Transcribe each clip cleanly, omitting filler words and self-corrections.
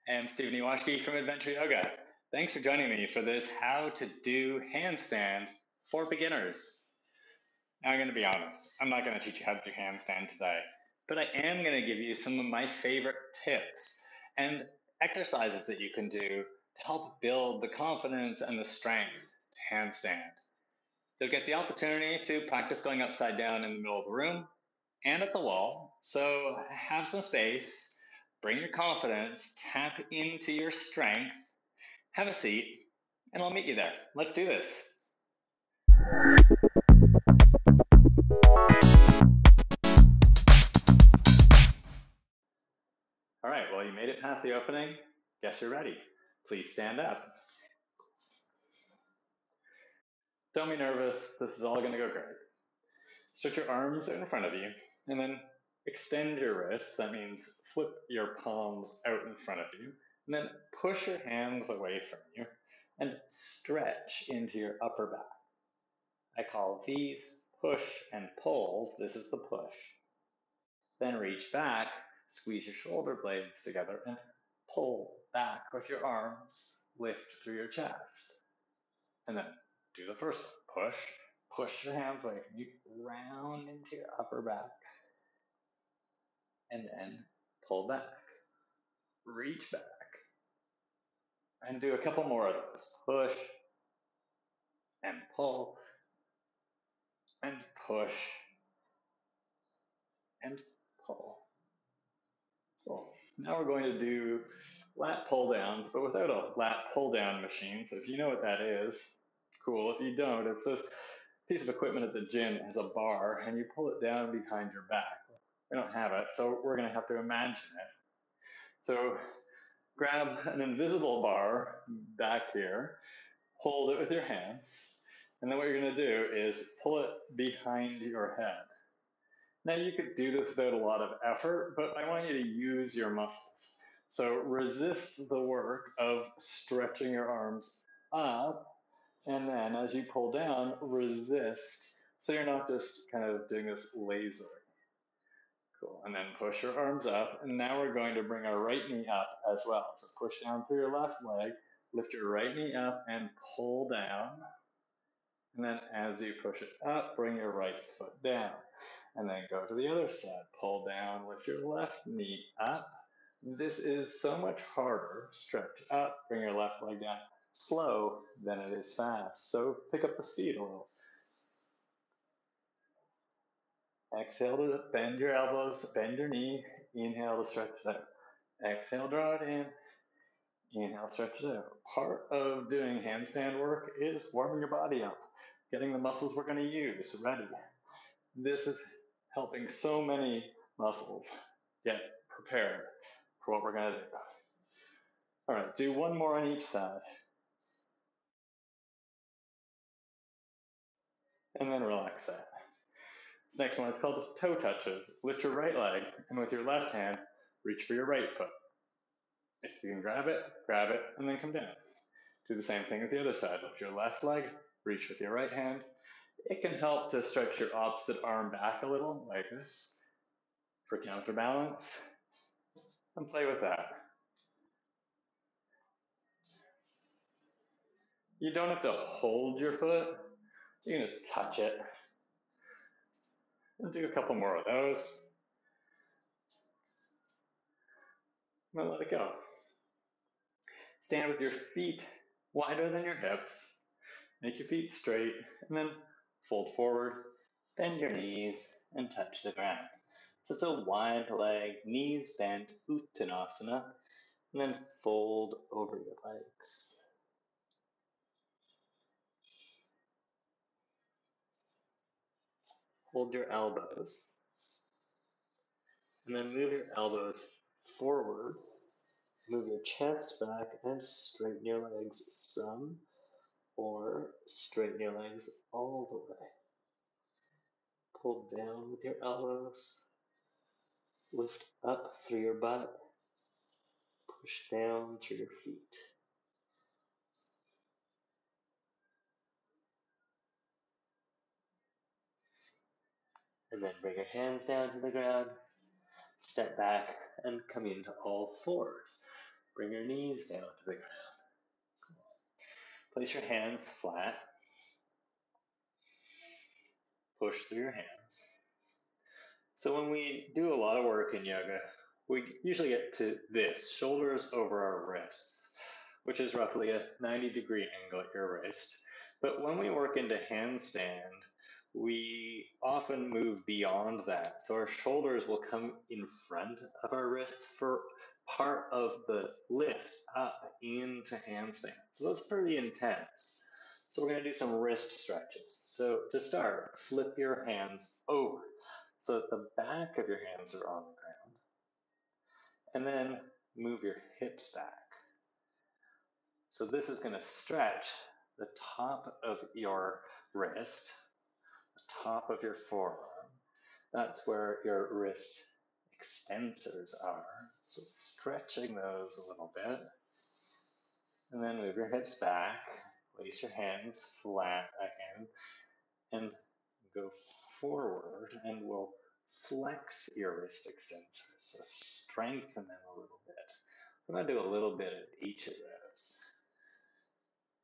I'm Stephen Ewashkiw from Adventure Yoga. Thanks for joining me for this How to Do Handstand for Beginners. Now I'm going to be honest, I'm not going to teach you how to do handstand today, but I am going to give you some of my favorite tips and exercises that you can do to help build the confidence and the strength to handstand. You'll get the opportunity to practice going upside down in the middle of the room and at the wall, so have some space. Bring your confidence, tap into your strength, have a seat, and I'll meet you there. Let's do this. All right, well, you made it past the opening. Guess you're ready. Please stand up. Don't be nervous. This is all going to go great. Stretch your arms out in front of you, and then extend your wrists. That means flip your palms out in front of you, and then push your hands away from you and stretch into your upper back. I call these push and pulls. This is the push. Then reach back, squeeze your shoulder blades together, and pull back with your arms. Lift through your chest. And then do the first one. Push your hands away from you, round into your upper back, and then pull back. Reach back. And do a couple more of those. Push and pull and push and pull. So now we're going to do lat pull downs, but without a lat pull down machine. So if you know what that is, cool. If you don't, it's this piece of equipment at the gym that has a bar and you pull it down behind your back. We don't have it, so we're going to have to imagine it. So grab an invisible bar back here, hold it with your hands, and then what you're going to do is pull it behind your head. Now you could do this without a lot of effort, but I want you to use your muscles. So resist the work of stretching your arms up, and then as you pull down, resist. So you're not just kind of doing this lazily. Cool. And then push your arms up, and now we're going to bring our right knee up as well. So push down through your left leg, lift your right knee up and pull down. And then as you push it up, bring your right foot down. And then go to the other side. Pull down, lift your left knee up. This is so much harder. Stretch up, bring your left leg down. Slow than it is fast. So pick up the speed a little. Exhale to bend your elbows, bend your knee. Inhale to stretch it out. Exhale, draw it in. Inhale, stretch it out. Part of doing handstand work is warming your body up, getting the muscles we're going to use ready. This is helping so many muscles get prepared for what we're going to do. All right, do one more on each side. And then relax that. This next one is called toe touches. Lift your right leg, and with your left hand, reach for your right foot. If you can grab it, and then come down. Do the same thing with the other side. Lift your left leg, reach with your right hand. It can help to stretch your opposite arm back a little, like this, for counterbalance. And play with that. You don't have to hold your foot. You can just touch it. And do a couple more of those. And then let it go. Stand with your feet wider than your hips. Make your feet straight, and then fold forward, bend your knees, and touch the ground. So it's a wide leg, knees bent, Uttanasana, and then fold over your legs. Hold your elbows, and then move your elbows forward. Move your chest back and straighten your legs some, or straighten your legs all the way. Pull down with your elbows. Lift up through your butt. Push down through your feet. And then bring your hands down to the ground. Step back and come into all fours. Bring your knees down to the ground. Place your hands flat. Push through your hands. So when we do a lot of work in yoga, we usually get to this, shoulders over our wrists, which is roughly a 90-degree angle at your wrist. But when we work into handstand, we often move beyond that. So our shoulders will come in front of our wrists for part of the lift up into handstand. So that's pretty intense. So we're going to do some wrist stretches. So to start, flip your hands over so that the back of your hands are on the ground. And then move your hips back. So this is going to stretch the top of your wrist, the top of your forearm. That's where your wrist extensors are. So stretching those a little bit. And then move your hips back. Place your hands flat again. And go forward, and we'll flex your wrist extensors. So strengthen them a little bit. We're going to do a little bit of each of those.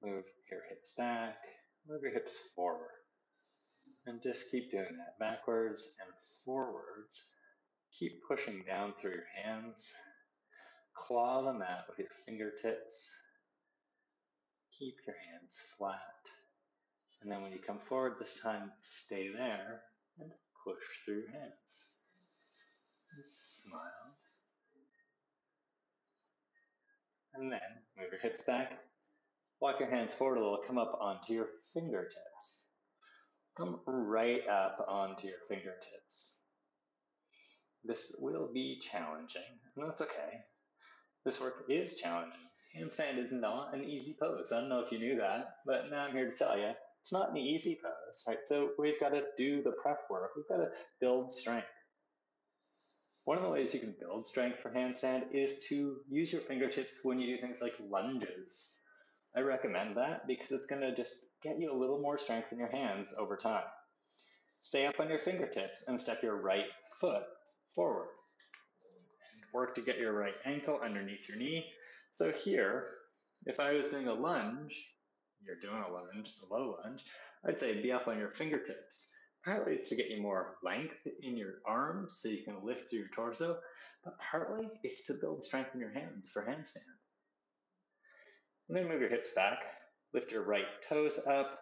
Move your hips back, move your hips forward. And just keep doing that, backwards and forwards. Keep pushing down through your hands. Claw the mat with your fingertips. Keep your hands flat. And then when you come forward this time, stay there and push through your hands. And smile. And then move your hips back. Walk your hands forward a little. Come up onto your fingertips. Come right up onto your fingertips. This will be challenging, and that's okay. This work is challenging. Handstand is not an easy pose. I don't know if you knew that, but now I'm here to tell you, it's not an easy pose, right? So we've got to do the prep work. We've got to build strength. One of the ways you can build strength for handstand is to use your fingertips when you do things like lunges. I recommend that because it's going to just get you a little more strength in your hands over time. Stay up on your fingertips and step your right foot forward. And work to get your right ankle underneath your knee. So here, if I was doing a lunge, you're doing a lunge, it's a low lunge, I'd say be up on your fingertips. Partly it's to get you more length in your arms so you can lift your torso, but partly it's to build strength in your hands for handstand. And then move your hips back, lift your right toes up,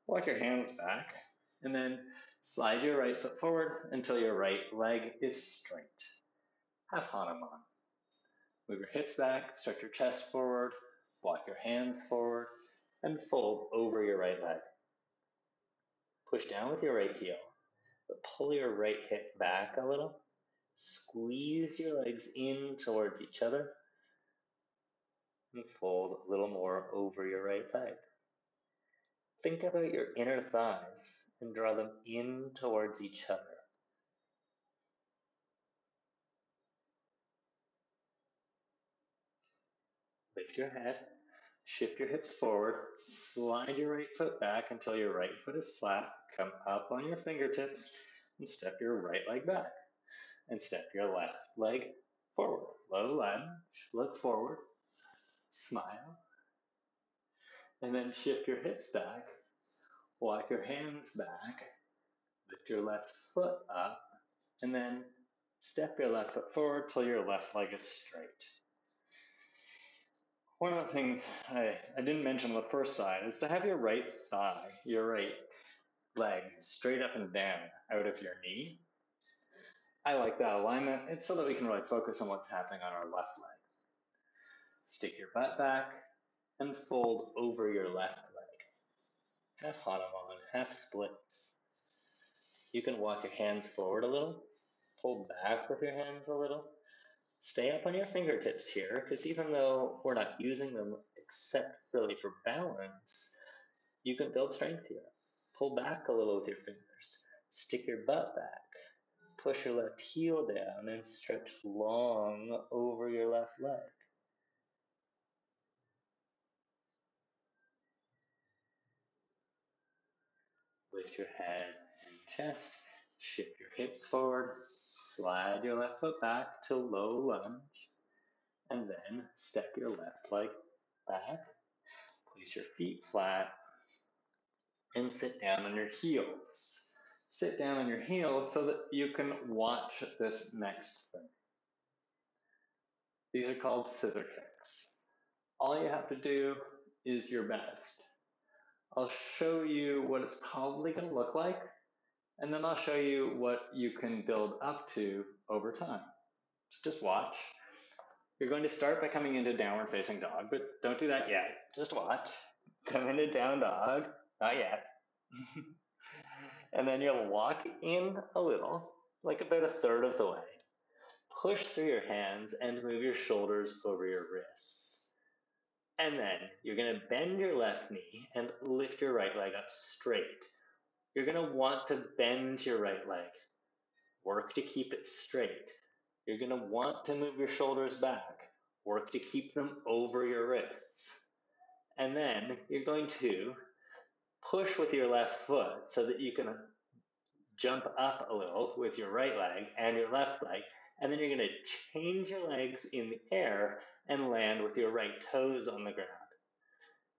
walk your hands back, and then slide your right foot forward until your right leg is straight. Half Hanuman. Move your hips back, stretch your chest forward, walk your hands forward, and fold over your right leg. Push down with your right heel, but pull your right hip back a little. Squeeze your legs in towards each other, and fold a little more over your right leg. Think about your inner thighs and draw them in towards each other. Lift your head, shift your hips forward, slide your right foot back until your right foot is flat, come up on your fingertips, and step your right leg back. And step your left leg forward. Low lunge, look forward, smile, and then shift your hips back, walk your hands back, lift your left foot up, and then step your left foot forward till your left leg is straight. One of the things I didn't mention on the first side is to have your right thigh, your right leg straight up and down out of your knee. I like that alignment. It's so that we can really focus on what's happening on our left leg. Stick your butt back and fold over your left leg. Half Hanuman, half splits. You can walk your hands forward a little, pull back with your hands a little. Stay up on your fingertips here, because even though we're not using them except really for balance, you can build strength here. Pull back a little with your fingers. Stick your butt back. Push your left heel down and stretch long over your left leg. Lift your head and chest. Shift your hips forward. Slide your left foot back to low lunge. And then step your left leg back, place your feet flat, and sit down on your heels. Sit down on your heels so that you can watch this next thing. These are called scissor kicks. All you have to do is your best. I'll show you what it's probably going to look like, and then I'll show you what you can build up to over time. Just watch. You're going to start by coming into downward facing dog, but don't do that yet. Just watch. Come into down dog. Not yet. And then you'll walk in a little, like about a third of the way. Push through your hands and move your shoulders over your wrists. And then you're going to bend your left knee and lift your right leg up straight. You're going to want to bend your right leg. Work to keep it straight. You're going to want to move your shoulders back. Work to keep them over your wrists. And then you're going to push with your left foot so that you can jump up a little with your right leg and your left leg. And then you're going to change your legs in the air and land with your right toes on the ground.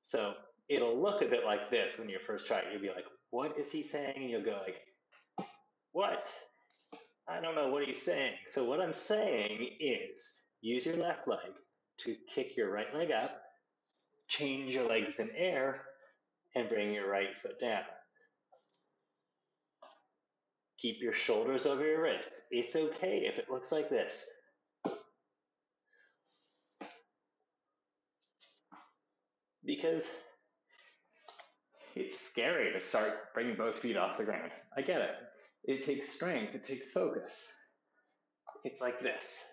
So it'll look a bit like this when you first try it. You'll be like, what is he saying? And you'll go like, what? I don't know, what are you saying? So what I'm saying is use your left leg to kick your right leg up, change your legs in air, and bring your right foot down. Keep your shoulders over your wrists. It's okay if it looks like this. Because it's scary to start bringing both feet off the ground. I get it. It takes strength. It takes focus. It's like this.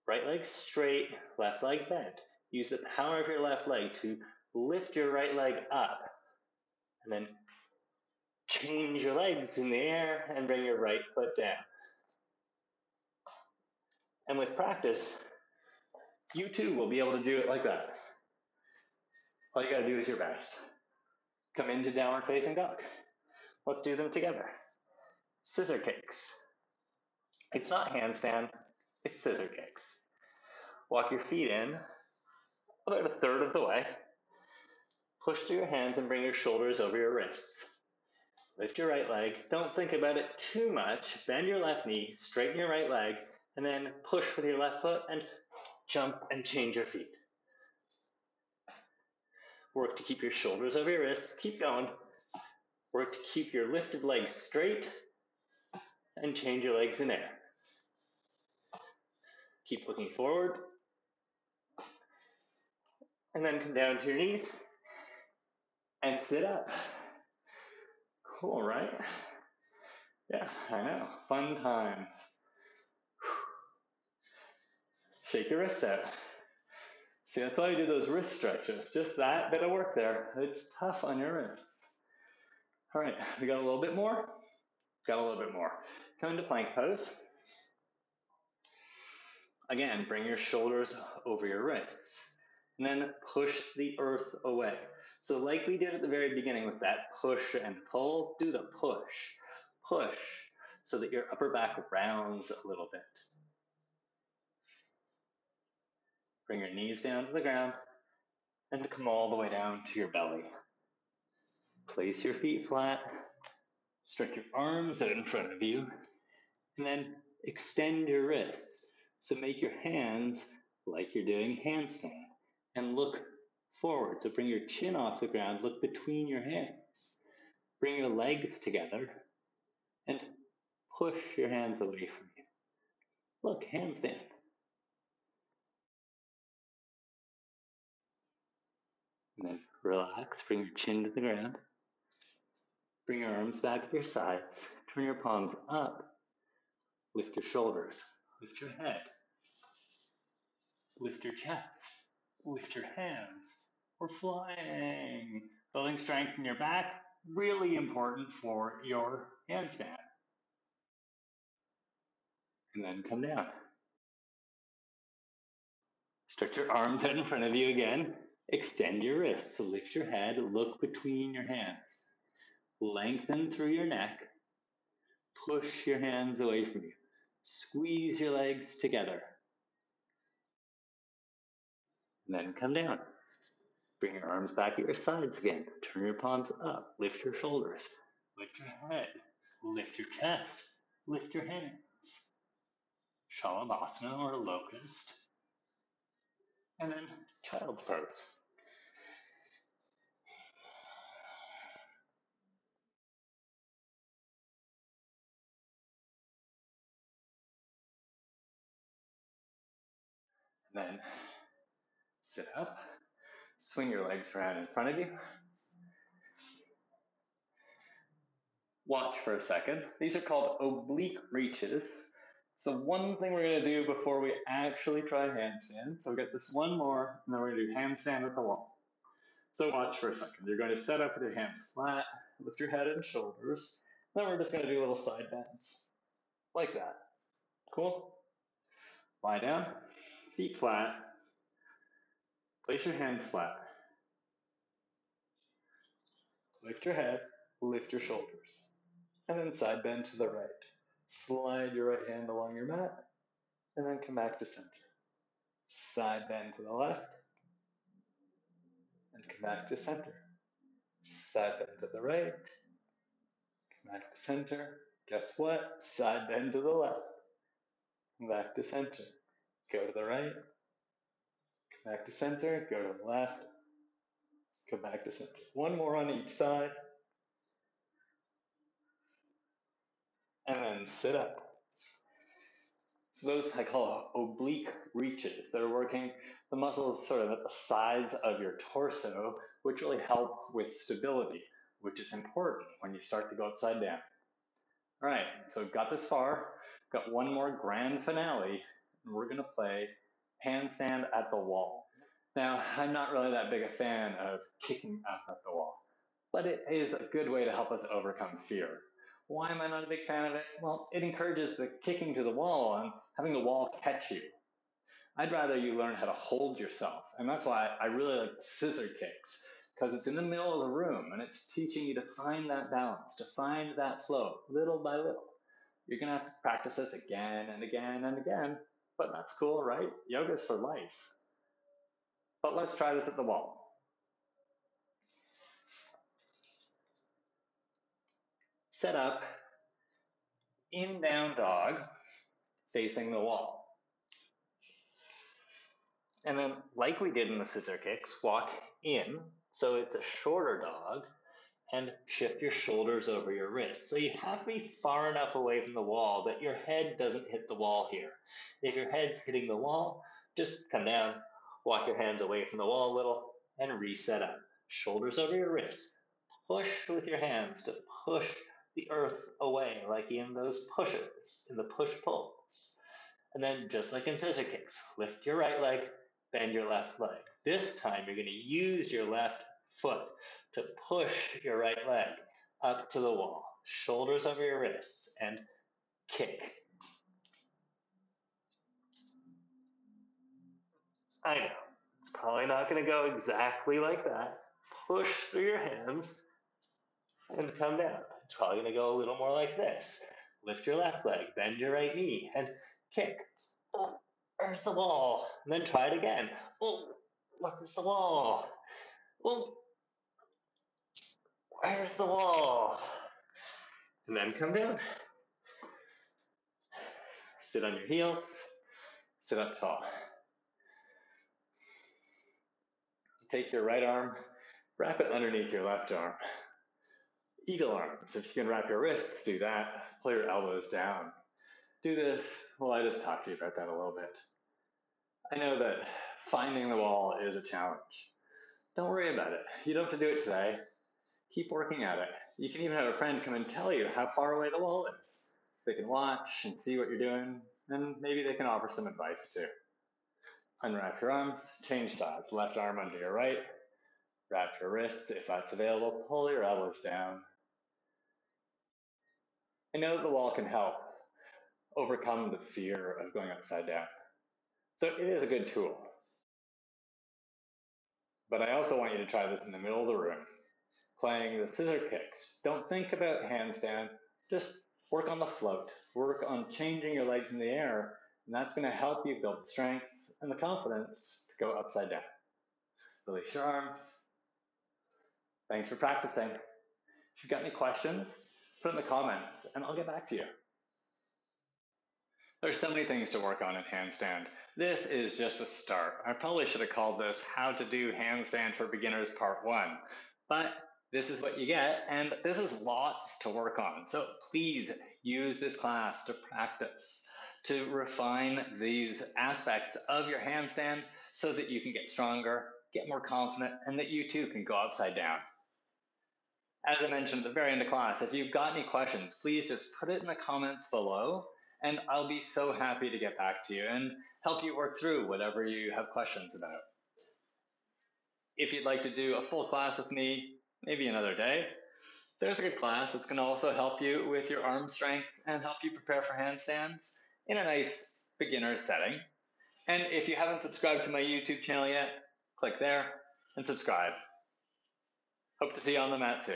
Right leg straight, left leg bent. Use the power of your left leg to lift your right leg up. And then change your legs in the air and bring your right foot down. And with practice, you too will be able to do it like that. All you gotta do is your best. Come into downward facing dog. Let's do them together. Scissor kicks. It's not handstand, it's scissor kicks. Walk your feet in about a third of the way. Push through your hands and bring your shoulders over your wrists. Lift your right leg. Don't think about it too much. Bend your left knee, straighten your right leg, and then push with your left foot and jump and change your feet. Work to keep your shoulders over your wrists. Keep going. Work to keep your lifted legs straight and change your legs in air. Keep looking forward. And then come down to your knees and sit up. Cool, right? Yeah, I know. Fun times. Shake your wrists out. See, that's why I do those wrist stretches. Just that bit of work there. It's tough on your wrists. All right, we got a little bit more? Got a little bit more. Come into plank pose. Again, bring your shoulders over your wrists. And then push the earth away. So like we did at the very beginning with that push and pull, do the push. Push so that your upper back rounds a little bit. Bring your knees down to the ground and come all the way down to your belly. Place your feet flat. Stretch your arms out in front of you. And then extend your wrists. So make your hands like you're doing handstand. And look forward. So bring your chin off the ground. Look between your hands. Bring your legs together. And push your hands away from you. Look, handstand. And then relax. Bring your chin to the ground. Bring your arms back to your sides. Turn your palms up. Lift your shoulders. Lift your head. Lift your chest. Lift your hands. We're flying. Building strength in your back, really important for your handstand. And then come down. Stretch your arms out in front of you again. Extend your wrists. So lift your head. Look between your hands. Lengthen through your neck. Push your hands away from you. Squeeze your legs together. and then come down. Bring your arms back at your sides again. Turn your palms up. Lift your shoulders. Lift your head. Lift your chest. Lift your hands. Shalabhasana or locust. And then child's pose. And then sit up. Swing your legs around in front of you. Watch for a second. These are called oblique reaches. It's the one thing we're going to do before we actually try handstand. So we got this one more, and then we're going to do handstand at the wall. So watch for a second. You're going to set up with your hands flat, lift your head and shoulders. Then we're just going to do little side bends, like that. Cool? Lie down, feet flat. Place your hands flat. Lift your head, lift your shoulders. And then side bend to the right. Slide your right hand along your mat, and then come back to center. Side bend to the left, and come back to center. Side bend to the right, come back to center. Guess what? Side bend to the left, come back to center. Go to the right, come back to center, go to the left, come back to center. One more on each side, and then sit up. So those I call oblique reaches. They're working the muscles sort of at the sides of your torso, which really help with stability, which is important when you start to go upside down. All right, so we've got this far. Got one more grand finale, and we're going to play handstand at the wall. Now, I'm not really that big a fan of kicking up at the wall, but it is a good way to help us overcome fear. Why am I not a big fan of it? Well, it encourages the kicking to the wall and having the wall catch you. I'd rather you learn how to hold yourself, and that's why I really like scissor kicks, because it's in the middle of the room, and it's teaching you to find that balance, to find that flow, little by little. You're going to have to practice this again and again and again, but that's cool, right? Yoga's for life. But let's try this at the wall. Set up in down dog, facing the wall. And then, like we did in the scissor kicks, walk in, so it's a shorter dog, and shift your shoulders over your wrists. So you have to be far enough away from the wall that your head doesn't hit the wall here. If your head's hitting the wall, just come down, walk your hands away from the wall a little, and reset up. Shoulders over your wrists. Push with your hands to push the earth away, like in those pushers, in the push-pulls. And then, just like in scissor kicks, lift your right leg, bend your left leg. This time, you're going to use your left foot to push your right leg up to the wall. Shoulders over your wrists, and kick. I know, it's probably not going to go exactly like that. Push through your hands and come down. It's probably going to go a little more like this. Lift your left leg, bend your right knee, and kick. Oh, where's the wall? And then try it again. Oh, where's the wall? Oh, where's the wall? And then come down. Sit on your heels. Sit up tall. Take your right arm, wrap it underneath your left arm. Eagle arms. If you can wrap your wrists, do that. Pull your elbows down. Do this. Well, I just talked to you about that a little bit. I know that finding the wall is a challenge. Don't worry about it. You don't have to do it today. Keep working at it. You can even have a friend come and tell you how far away the wall is. They can watch and see what you're doing, and maybe they can offer some advice too. Unwrap your arms, change sides. Left arm under your right. Wrap your wrists if that's available. Pull your elbows down. I know that the wall can help overcome the fear of going upside down. So it is a good tool. But I also want you to try this in the middle of the room, playing the scissor kicks. Don't think about handstand, just work on the float. Work on changing your legs in the air, and that's going to help you build the strength and the confidence to go upside down. Release your arms. Thanks for practicing. If you've got any questions, put it in the comments and I'll get back to you. There's so many things to work on in handstand. This is just a start. I probably should have called this How to Do Handstand for Beginners Part 1. But this is what you get, and this is lots to work on. So please use this class to practice, to refine these aspects of your handstand so that you can get stronger, get more confident, and that you too can go upside down. As I mentioned at the very end of class, if you've got any questions, please just put it in the comments below, and I'll be so happy to get back to you and help you work through whatever you have questions about. If you'd like to do a full class with me, maybe another day, there's a good class that's going to also help you with your arm strength and help you prepare for handstands in a nice beginner setting. And if you haven't subscribed to my YouTube channel yet, click there and subscribe. Hope to see you on the mat soon.